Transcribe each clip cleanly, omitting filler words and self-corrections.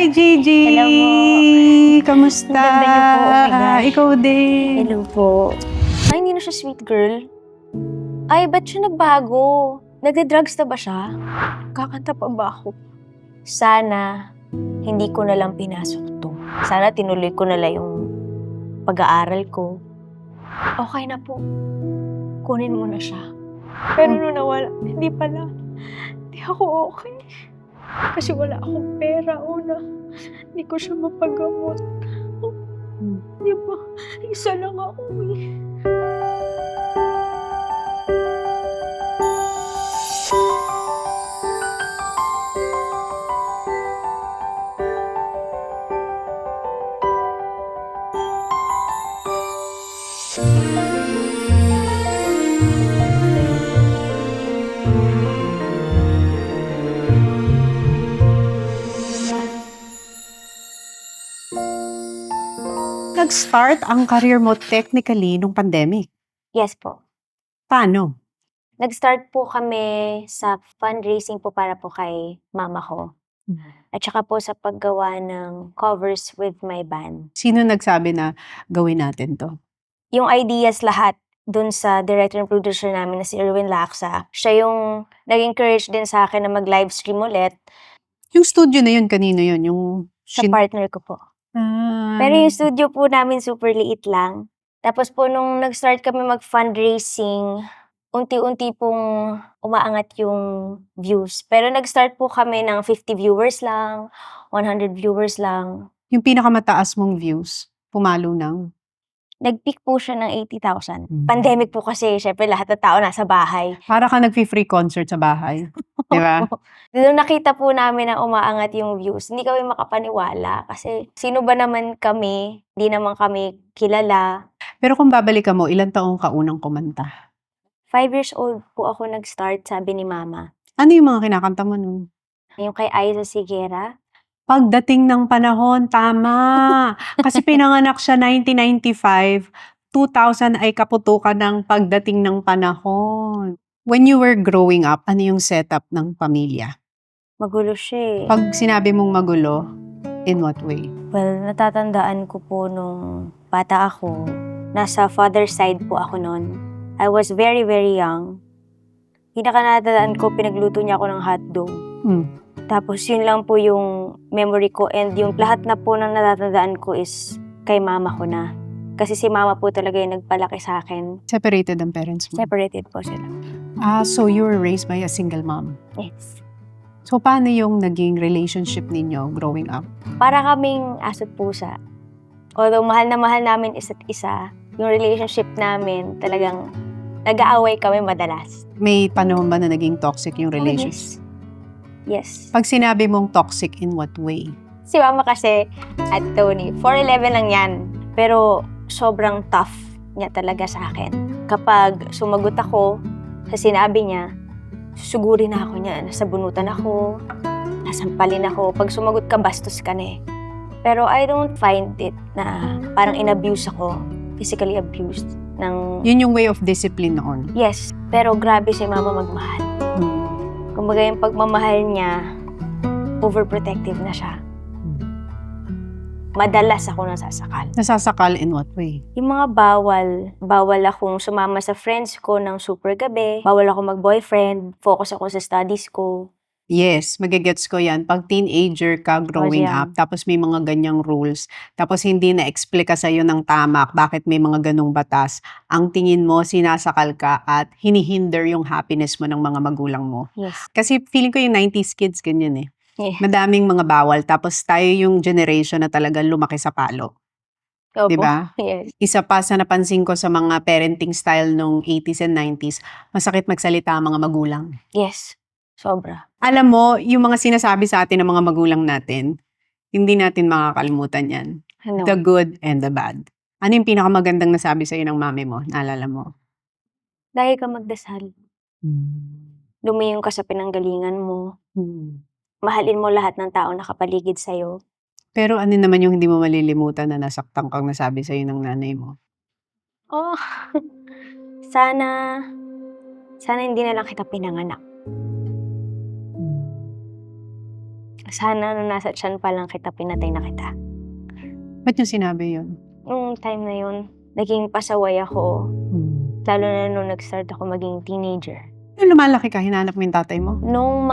Hi, Gigi! Hello po. Kamusta? Ang ganda niyo po, oh my gosh. Ikaw din. Hello po. Ay, hindi na siya sweet girl. Ay, ba't siya nagbago? Nagda-drugs na ba siya? Kakanta pa ba ako? Sana, hindi ko na lang pinasok to. Sana tinuloy ko na lang yung pag-aaral ko. Okay na po. Kunin mo na siya. Pero nung nawala, hindi pala. Hindi ako okay. Kasi wala akong pera, una. Hindi ko siya mapagamot. Di ba? Isa lang ako eh. Nag-start ang career mo technically nung pandemic. Yes po. Paano? Nag-start po kami sa fundraising po para po kay mama ko. At saka po sa paggawa ng covers with my band. Sino nagsabi na gawin natin to? Yung ideas lahat dun sa director and producer namin na si Erwin Laksa, siya yung nag-encourage din sa akin na mag-livestream ulit Yung studio na yun, kanino yun? Yung sa partner ko po. Ah. Pero yung studio po namin super liit lang. Tapos po nung nag-start kami mag-fundraising, unti-unti pong umaangat yung views. Pero nag-start po kami ng 50 viewers lang, 100 viewers lang. Yung pinakamataas mong views, pumalo ng Nag-peak po siya ng 80,000. Pandemic po kasi, syempre lahat ng tao nasa bahay. para ka nag-free concert sa bahay. Di ba? Nung nakita po namin na umaangat yung views, hindi kami makapaniwala. Kasi sino ba naman kami? Hindi naman kami kilala. Pero kung babalikan mo, ilang taong ka unang kumanta? 5 years old po ako nag-start, sabi ni mama. Ano yung mga kinakanta mo nun? Yung kay Aiza Sigera. Pagdating ng panahon, tama. Kasi pinanganak siya 1995, 2000 ay kaputukan ng pagdating ng panahon. When you were growing up, ano yung setup ng pamilya? Magulo siya eh. Pag sinabi mong magulo, in what way? Well, natatandaan ko po nung bata ako, nasa father's side po ako noon. I was very, very young. Pinaka-natatandaan ko, pinagluto niya ako ng hotdog. Tapos yun lang po yung memory ko and yung lahat na po ng natatandaan ko is kay mama ko na. Kasi si mama po talaga yung nagpalaki sa akin. Separated ang parents mo? Separated po sila. So you were raised by a single mom? Yes. So paano yung naging relationship ninyo growing up? Para kaming aso't pusa. Although mahal na mahal namin isa't isa, yung relationship namin talagang nag-aaway kami madalas. May panahon ba na naging toxic yung relationship? Yes. Pag sinabi mong toxic, in what way? Si mama kasi at Tony, 4'11" lang yan. Pero sobrang tough niya talaga sa akin. Kapag sumagot ako sa sinabi niya, susugurin na ako niya. Nasabunutan ako, nasampalin ako. Pag sumagot ka, bastos ka na eh. Pero I don't find it na parang in-abuse ako, physically abused. Yun yung way of discipline noon? Yes, pero grabe si mama magmahal. Kumbaga yung pagmamahal niya, overprotective na siya. Madalas ako nasasakal. Nasasakal in what way? Yung mga bawal. Bawal akong sumama sa friends ko ng super gabi. Bawal ako mag-boyfriend. Focus ako sa studies ko. Yes, magigets ko yan. Pag teenager ka growing up, tapos may mga ganyang rules, tapos hindi na-explica sa'yo ng tama bakit may mga ganong batas, ang tingin mo, sinasakal ka at hinihinder yung happiness mo ng mga magulang mo. Yes. Kasi feeling ko yung 90s kids ganyan eh. Yeah. Madaming mga bawal, tapos tayo yung generation na talagang lumaki sa palo. Opo. Diba? Yes. Isa pa sa napansin ko sa mga parenting style nung 80s and 90s, masakit magsalita ang mga magulang. Yes. Sobra. Alam mo, yung mga sinasabi sa atin ng mga magulang natin, hindi natin makakalimutan yan. Ano? The good and the bad. Ano yung pinakamagandang nasabi sa'yo ng mami mo? Naalala mo? Lagi ka magdasal. Lumingon ka sa pinanggalingan mo. Mahalin mo lahat ng tao nakapaligid sa'yo. Pero ano naman yung hindi mo malilimutan na nasaktan kang nasabi sa'yo ng nanay mo? Oh, sana hindi na lang kita pinanganak. sana nung nasa tiyan pa lang kita, pinatay na kita. Ba't niyo sinabi yun? Nung time na yun, naging pasaway ako. Lalo na nung nag-start ako maging teenager. Nung lumalaki ka, hinanap mo yung tatay mo? Nung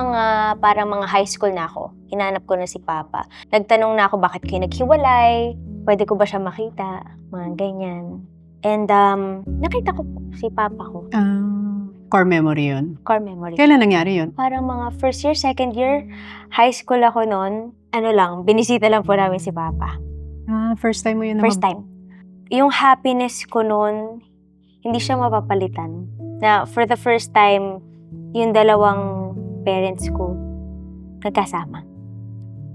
parang mga high school na ako, hinanap ko na si Papa. Nagtanong na ako bakit kayo naghiwalay, pwede ko ba siya makita, mga ganyan. And nakita ko po si Papa ko. Core memory yun. Core memory. Kailan nangyari yun? Parang mga first year, second year, high school ako noon. Binisita lang po namin si Papa. First time mo yun First time. Yung happiness ko noon, hindi siya mapapalitan. Na for the first time, yung dalawang parents ko nagkasama.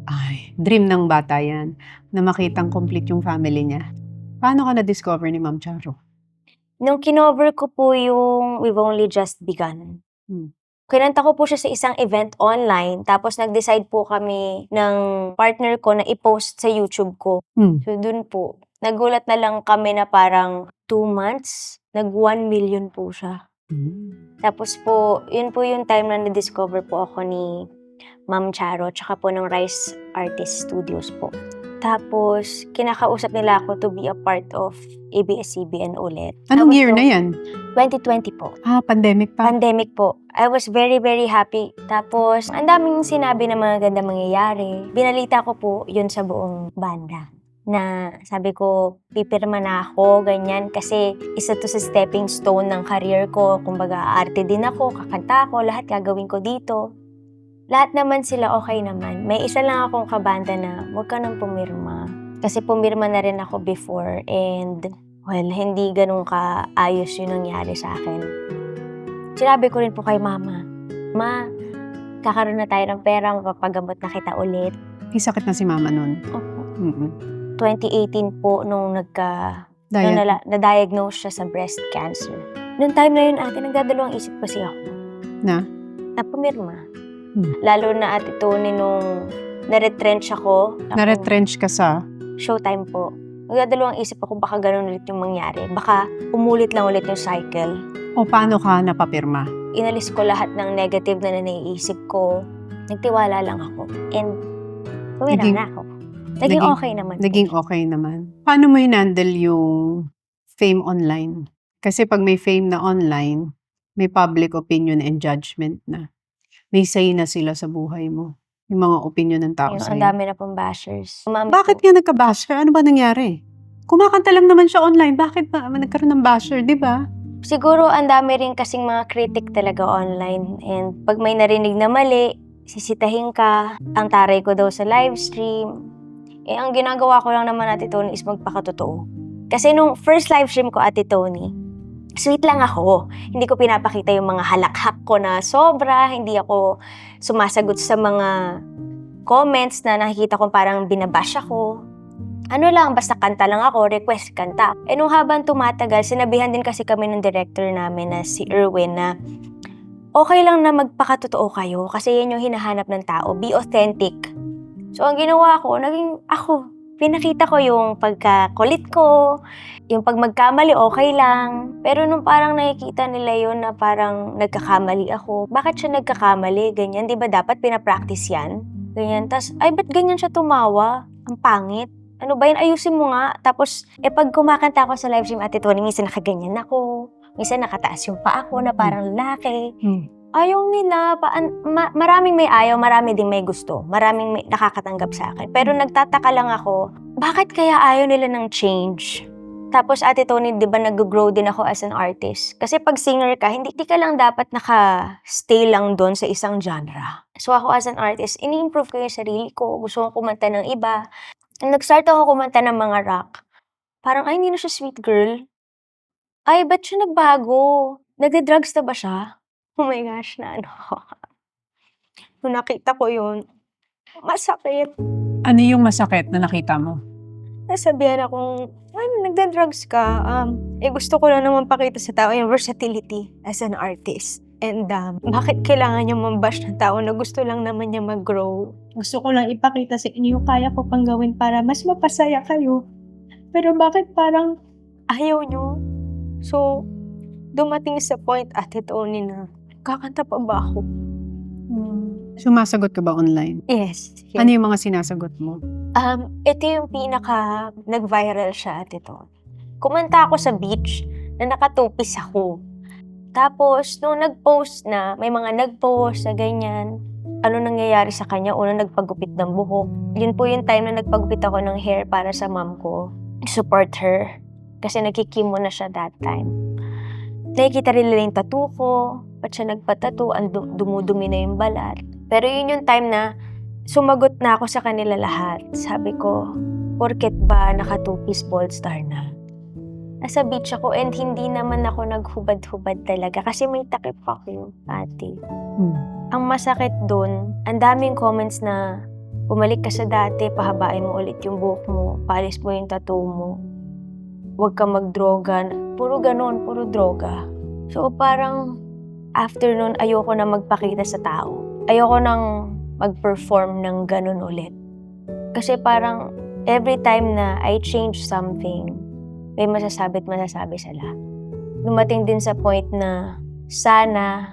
Ay, dream ng bata yan, na makitang complete yung family niya. Paano ka na-discover ni Ma'am Charo? Nung kinover ko po yung We've Only Just Begun. Kinanta ko po siya sa isang event online, tapos nag-decide po kami ng partner ko na i-post sa YouTube ko. So dun po, nagulat na lang kami na parang 2 months, nag 1 million po siya. Tapos po, yun po yung time na na-discover po ako ni Ma'am Charo, tsaka po ng Rice Artist Studios po. Tapos, kinakausap nila ako to be a part of ABS-CBN ulit. Anong year na yan? 2020 po. Pandemic pa? Pandemic po. I was very, very happy. Tapos, ang daming sinabi na mga ganda mangyayari. Binalita ko po yun sa buong banda. Na sabi ko, pipirma na ako, ganyan. Kasi isa to sa stepping stone ng career ko. Kumbaga, arte din ako, kakanta ako, lahat gagawin ko dito. Lahat naman sila okay naman. May isa lang akong kabanda na huwag ka nang pumirma. Kasi pumirma na rin ako before and well, hindi ganun kaayos yung nangyari sa akin. Sinabi ko rin po kay Mama, Ma, kakaroon na tayo ng pera, mapapagamot na kita ulit. May sakit na si Mama nun? Opo. 2018 po nung na-diagnose siya sa breast cancer. Noong time na yun, ate, nagdadalawang isip kasi ako. Na pumirma. Lalo na Ate Tony nung na-retrench ako. Na-retrench ka sa? Showtime po. Nagdadalawang isip ako baka ganun ulit yung mangyari. Baka umulit lang ulit yung cycle. O paano ka napapirma? Inalis ko lahat ng negative na naiisip ko. Nagtiwala lang ako. And pumira na ako. Naging okay naman. Naging okay naman. Paano mo hinandle yung fame online? Kasi pag may fame na online, may public opinion and judgment na. May say na sila sa buhay mo. Yung mga opinion ng tao sa'yo. Ang dami na pong bashers. Bakit nga nagka-basher? Ano ba nangyari? Kumakanta lang naman siya online. Bakit ba nagkaroon ng basher, di ba? Siguro ang dami rin kasing mga critic talaga online. And pag may narinig na mali, sisitahin ka. Ang taray ko daw sa live stream. Ang ginagawa ko lang naman, Ate Tony, is magpakatotoo. Kasi nung first live stream ko, Ate Tony, sweet lang ako. Hindi ko pinapakita yung mga halakhak ko na sobra. Hindi ako sumasagot sa mga comments na nakikita ko parang binabash ako. Ano lang, basta kanta lang ako, request kanta. Nung habang tumatagal, sinabihan din kasi kami ng director namin na si Erwin na okay lang na magpakatotoo kayo kasi yan yung hinahanap ng tao. Be authentic. So, ang ginawa ko, naging ako. Pinakita ko yung pagkakulit ko, yung pag magkamali, okay lang. Pero nung parang nakikita nila yun na parang nagkakamali ako, bakit siya nagkakamali? Ganyan, di ba dapat pinapractice yan? Ganyan, tas, ay, ba't ganyan siya tumawa? Ang pangit. Ano ba yun? Ayusin mo nga. Tapos, pag kumakanta ako sa live stream, Ate Tony, minsan nakaganyan ako. Minsan nakataas yung paa ko na parang lalaki. Ayaw nila. Maraming may ayaw, marami ding may gusto. Maraming may nakakatanggap sa akin. Pero nagtataka lang ako, bakit kaya ayaw nila ng change? Tapos Ate Tony, di ba nag-grow din ako as an artist? Kasi pag singer ka, hindi ka lang dapat naka-stay lang doon sa isang genre. So ako as an artist, ini-improve ko yung sarili ko. Gusto kong kumanta ng iba. Nag-start ako kumanta ng mga rock. Parang, ay, hindi na siya sweet girl. Ay, ba't siya nagbago? Nagde-drugs na ba siya? Oh my gosh, na ano ako. Nung nakita ko yun, masakit. Ano yung masakit na nakita mo? Nasabihan akong, nagda-drugs ka. Gusto ko lang naman pakita sa tao yung versatility as an artist. And bakit kailangan niya mambash ng tao na gusto lang naman niya mag-grow? Gusto ko lang ipakita sa inyo, kaya ko pang gawin para mas mapasaya kayo. Pero bakit parang ayaw niyo? So, dumating sa point, Ate Tony, na kakanta pa ba ako? Sumasagot ka ba online? Yes. Ano yung mga sinasagot mo? Ito yung pinaka nag-viral siya, Ate Tony. Kumanta ako sa beach na nakatupis ako. Tapos, nung nag-post na, may mga nag-post na ganyan, ano nangyayari sa kanya? Una, nagpagupit ng buhok. Yun po yung time na nagpagupit ako ng hair para sa mom ko. Support her. Kasi nagkikimo na siya that time. Nakikita rin nila yung tattoo ko. Ba't siya nagpa-tattoo? Dumudumi na yung balat. Pero yun yung time na sumagot na ako sa kanila lahat. Sabi ko, porket ba nakatupis bald star na? Nasa beach ako and hindi naman ako naghubad-hubad talaga kasi may takip ako, ate. Ang masakit dun, ang daming comments na bumalik ka sa dati, pahabain mo ulit yung buhok mo, paalis mo yung tattoo mo, huwag ka magdroga. Puro ganon, puro droga. So parang after nun, ayoko na magpakita sa tao. Ayoko nang mag-perform ng ganon ulit. Kasi parang every time na I change something, may masasabi sila. Dumating din sa point na sana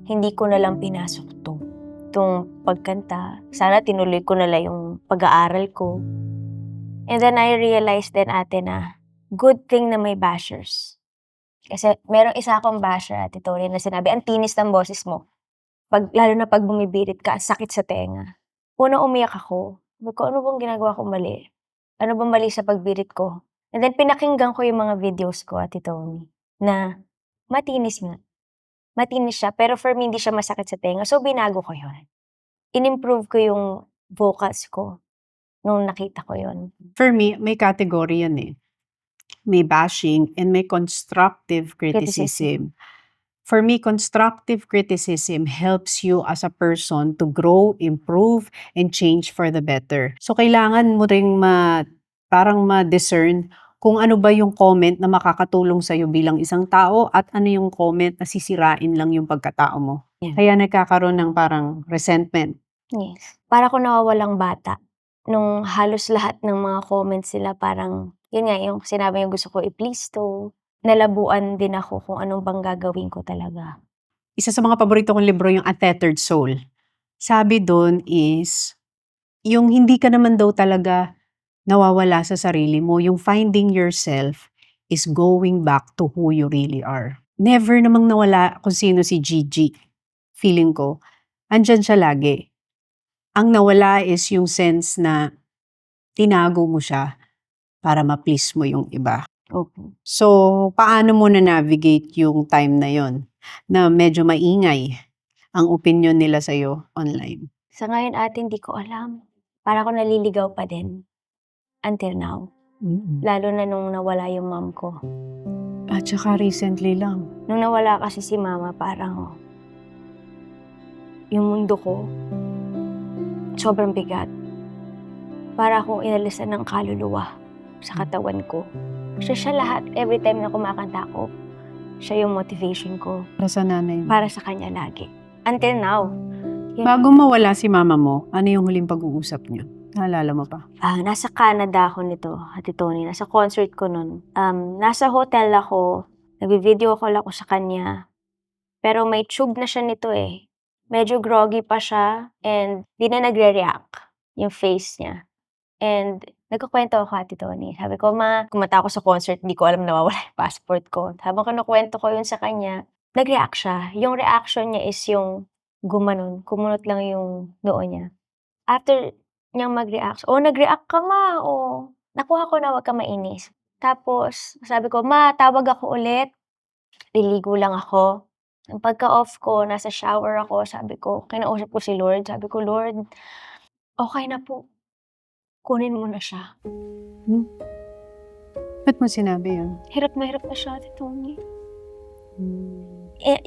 hindi ko na lang pinasok itong pagkanta. Sana tinuloy ko na lang yung pag-aaral ko. And then I realized din, ate, na good thing na may bashers. Kasi merong isa akong basher, Ate Tony, na sinabi, ang tinis ng boses mo. Lalo na pag bumibirit ka, ang sakit sa tenga. Una umiyak ako. Sabi ko, ano bang ginagawa ko mali? Ano bang mali sa pagbirit ko? And then pinakinggan ko yung mga videos ko, Ate Tony, na matinis nga. Matinis siya, pero for me, hindi siya masakit sa tenga. So, binago ko yun. In-improve ko yung vocals ko nung nakita ko yun. For me, may category yan eh. May bashing and may constructive criticism. For me, constructive criticism helps you as a person to grow, improve, and change for the better. So, kailangan mo ring parang ma-discern kung ano ba yung comment na makakatulong sa'yo bilang isang tao at ano yung comment na sisirain lang yung pagkatao mo. Yeah. Kaya nagkakaroon ng parang resentment. Yes. Para ko nawawalang bata. Nung halos lahat ng mga comments sila parang, yun nga, yung sinabi yung gusto ko i-please to, nalabuan din ako kung anong bang gagawin ko talaga. Isa sa mga paborito kong libro yung Untethered Soul. Sabi doon is, yung hindi ka naman daw talaga nawawala sa sarili mo, yung finding yourself is going back to who you really are. Never namang nawala kung sino si Gigi. Feeling ko, andyan siya lagi. Ang nawala is yung sense na tinago mo siya para ma-please mo yung iba. Okay. So, paano mo na-navigate yung time na yon na medyo maingay ang opinion nila sa'yo online? Sa ngayon, ate, hindi ko alam. Para ako naliligaw pa din. Until now. Lalo na nung nawala yung mom ko. At saka recently lang. Nung nawala kasi si mama, parang yung mundo ko, sobrang bigat. Para akong inalisan ng kaluluwa sa katawan ko. Siya lahat, every time na kumakanta ako, siya yung motivation ko. Para sa nanay mo. Para sa kanya lagi. Until now. Yun. Bago mawala si mama mo, ano yung huling pag-uusap niyo? Naalala mo pa? Nasa Canada ako nito, Ate Tony. Nasa concert ko nun. Nasa hotel ako. Nag-video call ako sa kanya. Pero may tube na siya nito eh. Medyo groggy pa siya. And di na nagre-react yung face niya. And nagkukwento ako, Ate Tony. Sabi ko, kumanta ako sa concert, hindi ko alam nawawala yung passport ko. Habang kinukwento ko yun sa kanya, nag-react siya. Yung reaction niya is yung gumanon. Kumunot lang yung noo niya. After niyang mag-react, nag-react ka, ma. Nakuha ko na, wag ka mainis. Tapos, sabi ko, ma, tawag ako ulit. Liligo lang ako. Ang pagka-off ko, nasa shower ako, sabi ko, kinausap ko si Lord. Sabi ko, Lord, okay na po. Kunin mo na siya. Ba't mo sinabi yun? Hirap na siya, Ate Tony.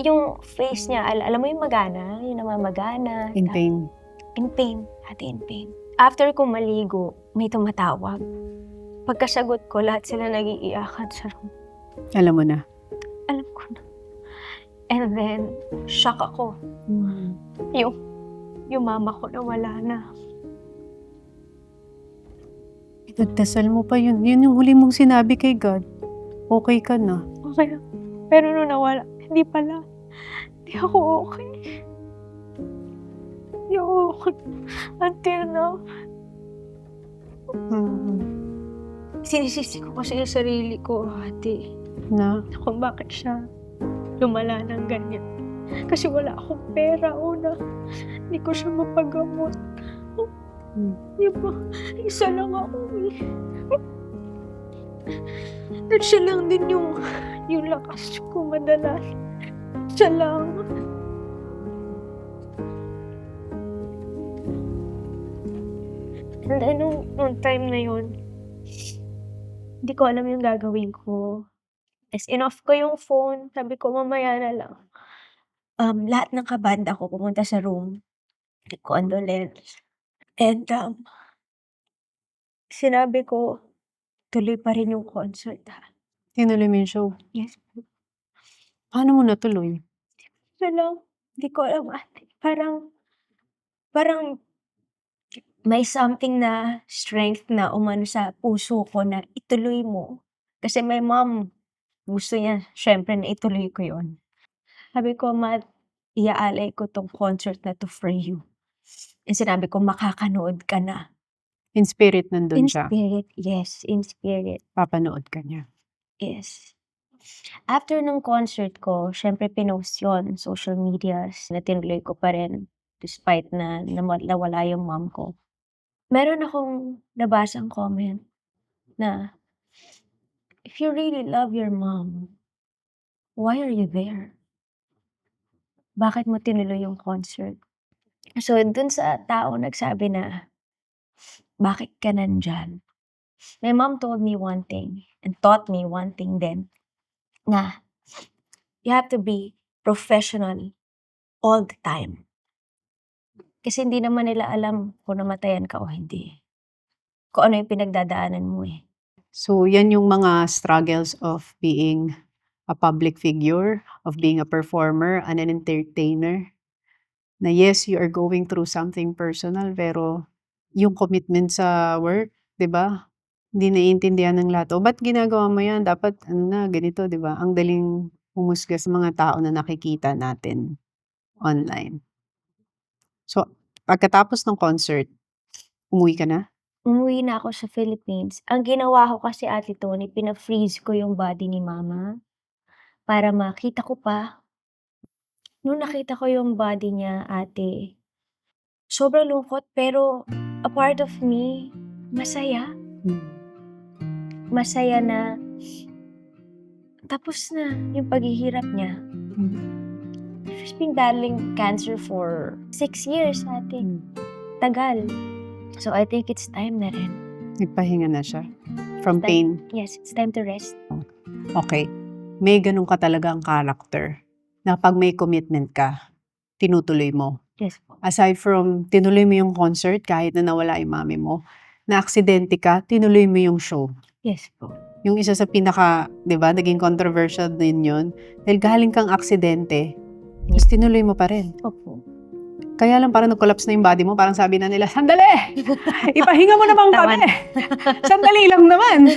Yung face niya, alam mo yung magana? Yung namamagana. In pain. In pain. Ate, in pain. After ko maligo, may tumatawag. Pagkasagot ko, lahat sila nag-iiyakan sa room. Alam mo na. Alam ko na. And then, shock ako. Yung mama ko na wala na. Nagdasal mo pa yun. Yun yung huli mong sinabi kay God. Okay ka na. Okay. Pero nung nawala, hindi pala. Hindi ako okay. Until now, Mm. sinisisi ko kasi yung sarili ko, ate. Na? Kung bakit siya lumala ng ganyan. Kasi wala akong pera, una. Hindi ko siya mapagamot. Di ba? Isa lang ako eh. At siya lang din yung lakas ko madalas. Siya lang. And then, nung time na yun, hindi ko alam yung gagawin ko. As in-off ko yung phone. Sabi ko, mamaya na lang. Lahat ng kabanda ko pumunta sa room. Condolence. And, sinabi ko, tuloy pa rin yung concert, ha? Tinuloy mo yung show? Yes. Paano mo natuloy? Wala. Hindi ko alam, ate. Parang may something na strength na umano sa puso ko na ituloy mo. Kasi my mom, gusto niya, syempre, na ituloy ko yon. Sabi ko, Ma, iaalay ko tong concert na to for you. And sinabi ko, makakanood ka na. In spirit nandun In siya? spirit, yes. In spirit, Papanood ka niya? yes. After nung concert ko, syempre pinost yun, social medias, na tinuloy ko pa rin despite na nawala yung mom ko. Meron akong nabasang comment na, if you really love your mom, why are you there? Bakit mo tinuloy yung concert? So, dun sa tao nagsabi na, bakit ka nandyan? My mom told me one thing and taught me one thing din, na you have to be professional all the time. Kasi hindi naman nila alam kung namatayan ka o hindi. Kung ano yung pinagdadaanan mo eh. So, yan yung mga struggles of being a public figure, of being a performer, and an entertainer. Na yes, you are going through something personal, pero yung commitment sa work, 'di ba? Hindi naiintindihan ng lahat. O ba't ginagawa mo yan? Dapat ano na, ganito, 'di ba? Ang daling humusga sa mga tao na nakikita natin online. So, pagkatapos ng concert, umuwi ka na? Umuwi na ako sa Philippines. Ang ginawa ko kasi, Ate Tony, pina-freeze ko yung body ni mama para makita ko pa. Nung nakita ko yung body niya, ate, sobrang lungkot pero a part of me, masaya. Masaya na tapos na yung paghihirap niya. She's been battling cancer for 6 years, ate. Tagal. So I think it's time na rin. Nagpahinga na siya? From It's pain? Yes, it's time to rest. Okay. May ganun ka talagang character na pag may commitment ka, tinutuloy mo. Yes po. Aside from tinuloy mo yung concert kahit na nawala yung mami mo, na aksidente ka, tinuloy mo yung show. Yes po. Yung isa sa pinaka, 'di ba, naging controversial din yun. Dahil galing kang aksidente, tapos tinuloy mo pa rin. Opo. Kaya lang parang nag-collapse na yung body mo, parang sabi na nila, sandali! Ipahinga mo naman kami! Sandali lang naman!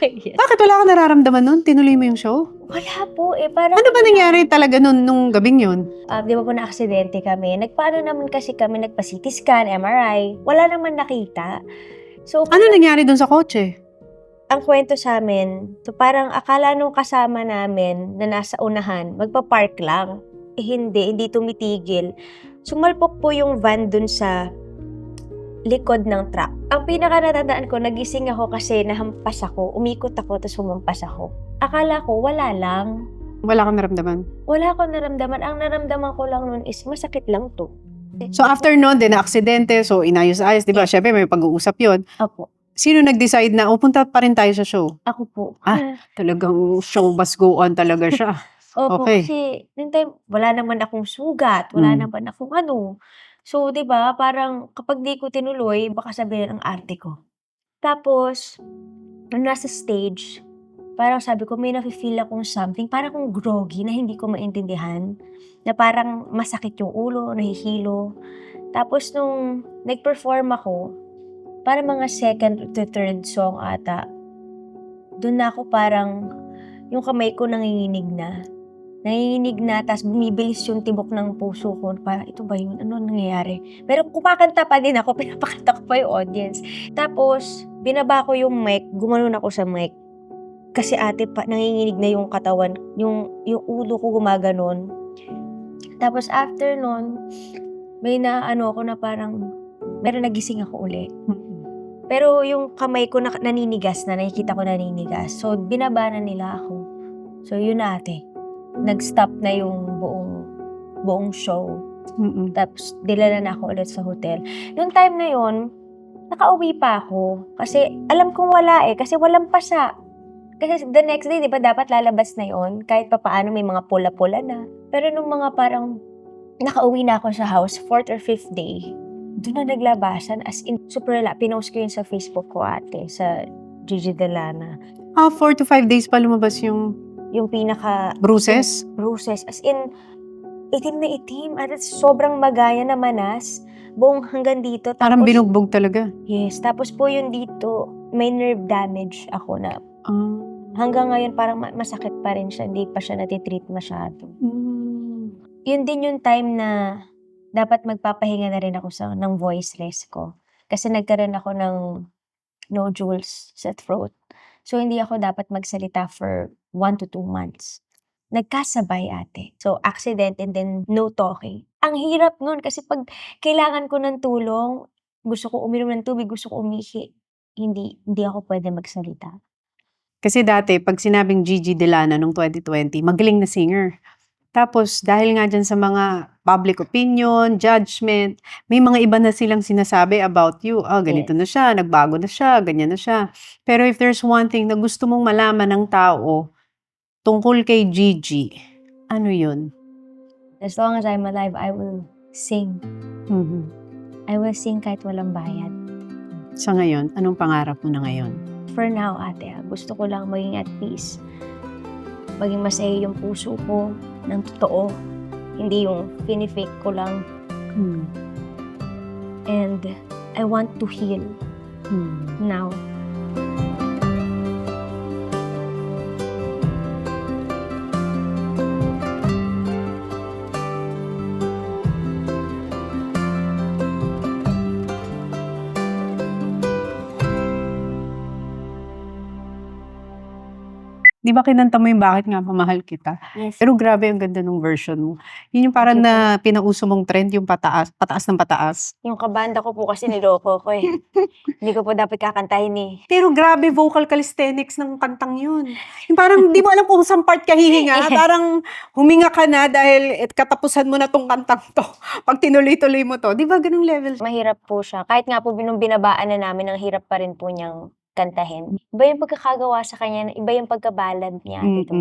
Yes. Bakit wala kang nararamdaman nun? Tinuloy mo yung show? Wala po eh. Parang Ano ba nangyari talaga nun, nung gabing yun? di ba po na-aksidente kami? Nagpaano naman kasi kami, nagpa-CT scan, MRI. Wala naman nakita. So, Ano nangyari dun sa kotse? ang kwento sa amin, so parang akala nung kasama namin na nasa unahan, magpa-park lang. Eh hindi tumitigil. Sumalpok po yung van dun sa likod ng truck. Ang pinaka natatandaan ko, nagising ako kasi nahampas ako. Umikot ako, tapos humampas ako. Akala ko, wala lang. Wala kang naramdaman? Wala akong naramdaman. Ang naramdaman ko lang nun is masakit lang to. So after nun, din na-aksidente, so inayos-ayos, di ba? Syempre may pag-uusap yun. Opo. Sino nag-decide na, punta pa rin tayo sa show? Ako po. Talagang show must go on talaga siya. Opo, Okay. kasi nung time, wala naman akong sugat, wala naman akong ano. So, 'di ba, parang kapag di ko tinuloy, baka sabihin ang arte ko. Tapos, nung nasa stage, parang sabi ko, may nafe-feel akong something, parang akong groggy na hindi ko maintindihan, na parang masakit yung ulo, nahihilo. Tapos nung nag-perform ako, parang mga second to third song ata, dun na ako parang, yung kamay ko nanginginig na. nanginginig na, tas bumibilis yung tibok ng puso ko. Parang, ito ba yun? Ano nangyayari? Pero kumakanta pa din ako, pinapakanta ko pa yung audience. Tapos, binaba ko yung mic, gumanon ako sa mic. Kasi ate, nanginginig na yung katawan, yung ulo ko gumaganon. Tapos after nun, may ako na parang, meron nagising ako uli. Pero yung kamay ko naninigas na, nakikita ko naninigas. So, binaba na nila ako. So, yun na ate. Nag-stop na yung buong show. Tapos, dilala na ako ulit sa hotel. Noong time na yun, nakauwi pa ako. Kasi, alam kong wala kasi walang pasa. Kasi the next day, di ba, dapat lalabas na yon kahit pa paano may mga pula-pula na. Pero nung mga parang, nakauwi na ako sa house, 4th or 5th day, doon na naglabasan. As in, super wala. Pinost ko yun sa Facebook ko ate, sa Gigi Delana. 4 to 5 days pa lumabas yung pinaka bruises? Bruises. As in, itim na itim. At sobrang magaya na manas. Buong hanggang dito. Tapos, Parang binugbog talaga. Yes. Tapos po yun dito, may nerve damage ako na. Hanggang ngayon, parang masakit pa rin siya. Hindi pa siya natitreat masyado. Yun din yung time na dapat magpapahinga na rin ako ng voice rest ko. Kasi nagkaroon ako ng nodules sa throat. So, hindi ako dapat magsalita for 1 to 2 months. Nagkasabay ate. So, accident and then no talking. Ang hirap nun kasi pag kailangan ko ng tulong, gusto ko uminom ng tubig, gusto ko umihi, hindi ako pwede magsalita. Kasi dati, pag sinabing Gigi Delana noong 2020, magaling na singer. Tapos, dahil nga dyan sa mga public opinion, judgment, may mga iba na silang sinasabi about you. Ganito na siya, nagbago na siya, ganyan na siya. Pero if there's one thing na gusto mong malaman ng tao tungkol kay Gigi, ano yun? As long as I'm alive, I will sing. I will sing kahit walang bayad. Sa ngayon, anong pangarap mo na ngayon? For now, ate, gusto ko lang maging at peace. Maging masaya yung puso ko ng totoo. Hindi yung fake ko lang. And I want to heal now. Di ba kinanta mo yung Bakit Nga Mamahal Kita? Yes. Pero grabe ang ganda ng version mo. Yun yung parang Thank you na pinauso mong trend, yung pataas ng pataas. Yung kabanda ko po kasi niloko ko Hindi ko po dapat kakantahin Pero grabe vocal calisthenics ng kantang yun. Yung parang di mo alam kung saan part ka hihinga. Parang huminga ka na dahil katapusan mo na tong kantang to. Pag tinuloy-tuloy mo to. Di ba ganung level? Mahirap po siya. Kahit nga po binabaan na namin, ang hirap pa rin po niyang kantahin. Iba yung pagkakagawa sa kanya, iba yung pagkabalad niya. Dito.